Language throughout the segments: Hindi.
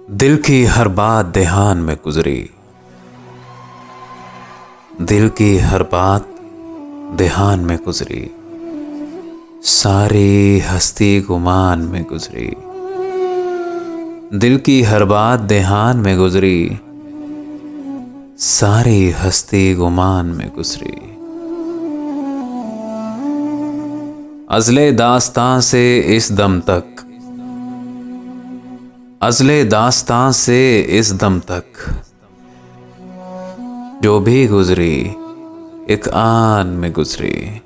दिल की हर बात ध्यान में गुजरी, दिल की हर बात ध्यान में गुजरी, सारी हस्ती गुमान में गुजरी। दिल की हर बात ध्यान में गुजरी, सारी हस्ती गुमान में गुजरी। अज़ले दास्तां से इस दम तक, अज़ले दास्तां से इस दम तक, जो भी गुजरी एक आन में गुजरी।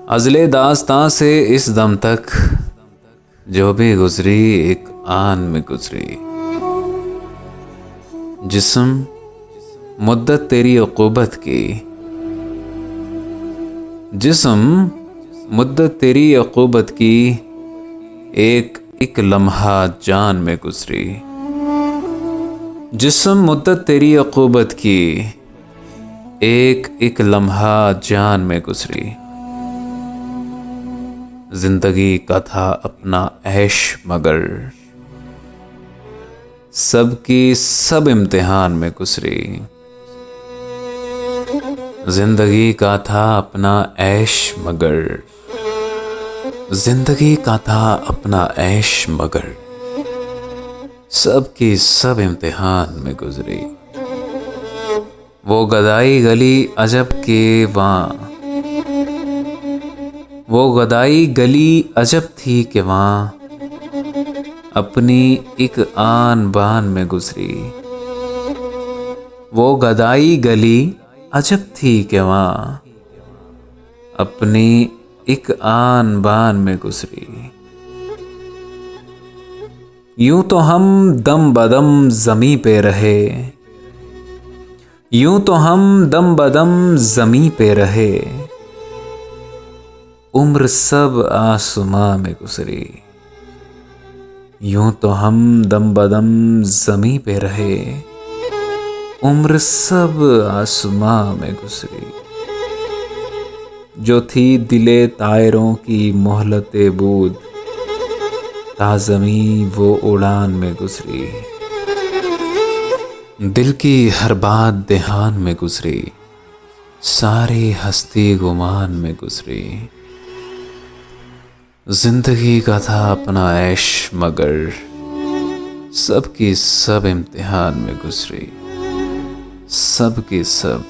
अज़ले दास्तां से इस दम तक, जो भी गुजरी एक आन में गुजरी। जिस्म मुद्दत तेरी उक़ूबत की, जिस्म मुद्दत तेरी उक़ूबत की, एक लम्हा जान में गुजरी। जिस्म मुद्दत तेरी उक़ूबत की, एक लम्हा जान में गुजरी। जिंदगी का था अपना ऐश मगर, सबकी सब इम्तिहान में गुजरी। जिंदगी का था अपना ऐश मगर, जिंदगी का था अपना ऐश मगर, सबकी सब इम्तिहान में गुजरी। वो गदाई गली अजब के वहाँ, वो गदाई गली अजब थी कि वहाँ, अपनी एक आन बान में गुजरी। वो गदाई गली अजब थी कि वहाँ, अपनी एक आन बान में गुजरी। यूं तो हम दम बदम ज़मीं पे रहे, यूं तो हम दम बदम ज़मीं पे रहे, उम्र सब आसमां में गुजरी। यूं तो हम दम बदम ज़मीं पे रहे, उम्र सब आसमां में गुजरी। जो थी दिले तायरों की मोहलते बूद, ताज़मी वो उड़ान में गुजरी। दिल की हर बात ध्यान में गुजरी, सारी हस्ती गुमान में गुजरी। जिंदगी का था अपना ऐश मगर, सबकी सब इम्तिहान में गुजरी, सबकी सब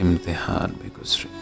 इम्तिहान में गुजरी।